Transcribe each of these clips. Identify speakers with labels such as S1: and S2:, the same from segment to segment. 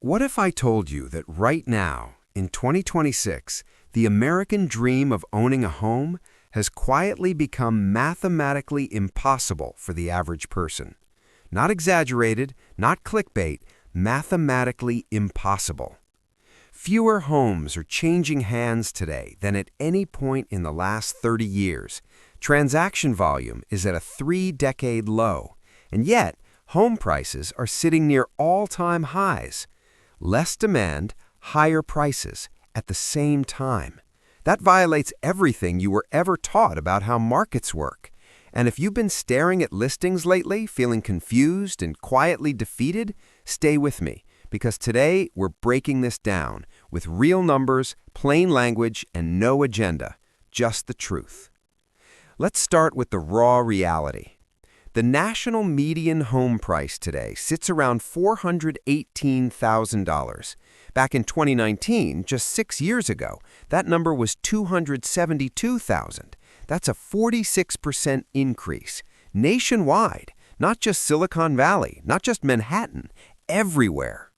S1: What if I told you that right now, in 2026, the American dream of owning a home has quietly become mathematically impossible for the average person? Not exaggerated, not clickbait, mathematically impossible. Fewer homes are changing hands today than at any point in the last 30 years. Transaction volume is at a 3-decade low, and yet home prices are sitting near all-time highs. Less demand, higher prices at the same time. That violates everything you were ever taught about how markets work. And if you've been staring at listings lately, feeling confused and quietly defeated, stay with me, because today we're breaking this down with real numbers, plain language, and no agenda, just the truth. Let's start with the raw reality. The national median home price today sits around $418,000. Back in 2019, just 6 years ago, that number was $272,000. That's a 46% increase. Nationwide, not just Silicon Valley, not just Manhattan, everywhere.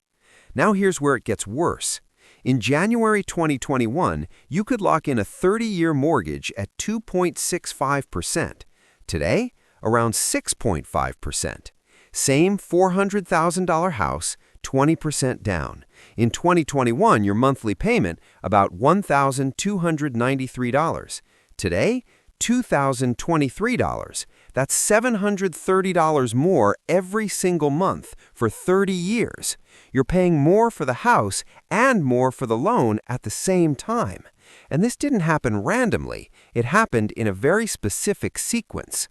S1: Now here's where it gets worse. In January 2021, you could lock in a 30-year mortgage at 2.65%. Today, around 6.5%. Same $400,000 house, 20% down. In 2021, your monthly payment, about $1,293. Today, $2,023. That's $730 more every single month for 30 years. You're paying more for the house and more for the loan at the same time. And this didn't happen randomly. It happened in a very specific sequence.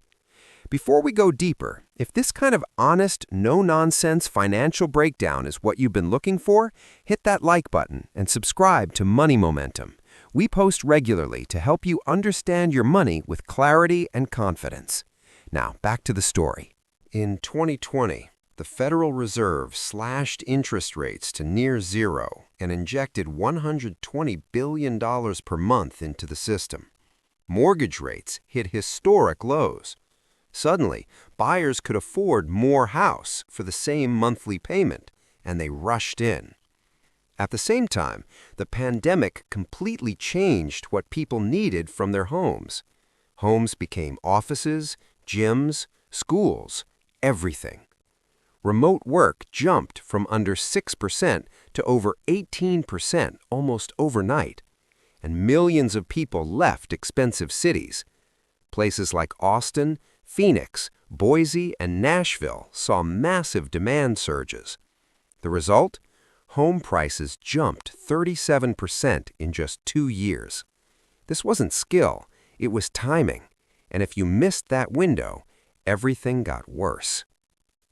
S1: Before we go deeper, if this kind of honest, no-nonsense financial breakdown is what you've been looking for, hit that like button and subscribe to Money Momentum. We post regularly to help you understand your money with clarity and confidence. Now, back to the story. In 2020, the Federal Reserve slashed interest rates to near zero and injected $120 billion per month into the system. Mortgage rates hit historic lows. Suddenly, buyers could afford more house for the same monthly payment, and they rushed in. At the same time, the pandemic completely changed what people needed from their homes. Homes became offices, gyms, schools, everything. Remote work jumped from under 6% to over 18% almost overnight, and millions of people left expensive cities. Places like Austin, Phoenix, Boise, and Nashville saw massive demand surges. The result? Home prices jumped 37% in just 2 years. This wasn't skill, it was timing. And if you missed that window, everything got worse.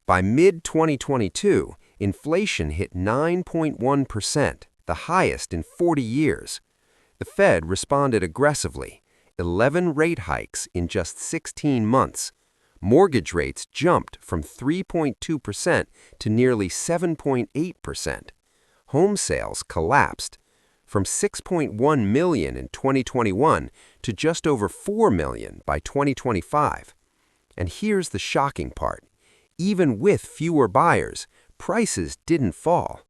S1: By mid-2022, inflation hit 9.1%, the highest in 40 years. The Fed responded aggressively. 11 rate hikes in just 16 months. Mortgage rates jumped from 3.2% to nearly 7.8%. Home sales collapsed from 6.1 million in 2021 to just over 4 million by 2025. And here's the shocking part. Even with fewer buyers, prices didn't fall.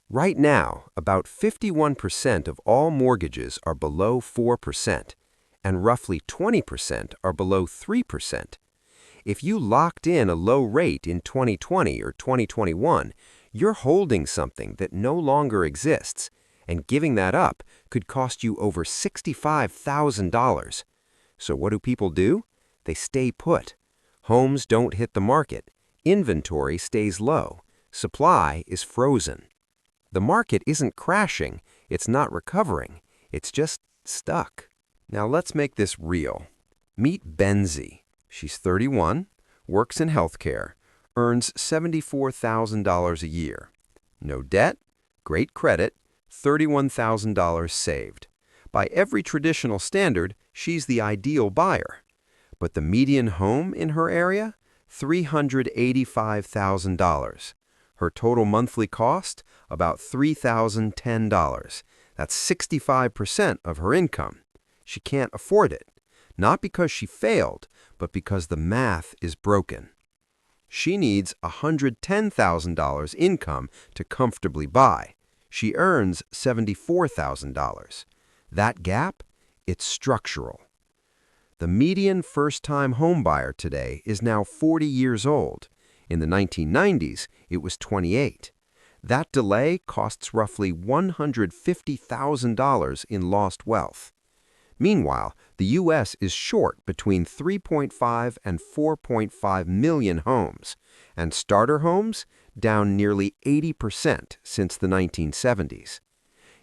S1: Right now, about 51% of all mortgages are below 4%. And roughly 20% are below 3%. If you locked in a low rate in 2020 or 2021, you're holding something that no longer exists, and giving that up could cost you over $65,000. So what do people do? They stay put. Homes don't hit the market. Inventory stays low. Supply is frozen. The market isn't crashing. It's not recovering. It's just stuck. Now let's make this real. Meet Benzie. She's 31, works in healthcare, earns $74,000 a year. No debt, great credit, $31,000 saved. By every traditional standard, she's the ideal buyer. But the median home in her area? $385,000. Her total monthly cost? About $3,010. That's 65% of her income. She can't afford it, not because she failed, but because the math is broken. She needs $110,000 income to comfortably buy. She earns $74,000. That gap? It's structural. The median first-time homebuyer today is now 40 years old. In the 1990s, it was 28. That delay costs roughly $150,000 in lost wealth. Meanwhile, the U.S. is short between 3.5 and 4.5 million homes, and starter homes down nearly 80% since the 1970s.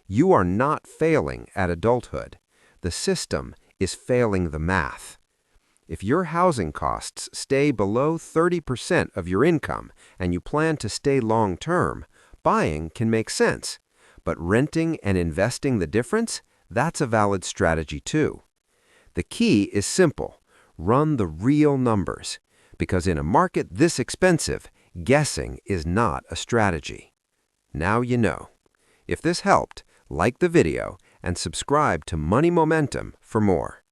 S1: You are not failing at adulthood. The system is failing the math. If your housing costs stay below 30% of your income and you plan to stay long-term, buying can make sense. But renting and investing the difference, that's a valid strategy too. The key is simple. Run the real numbers. Because in a market this expensive, guessing is not a strategy. Now you know. If this helped, like the video and subscribe to Money Momentum for more.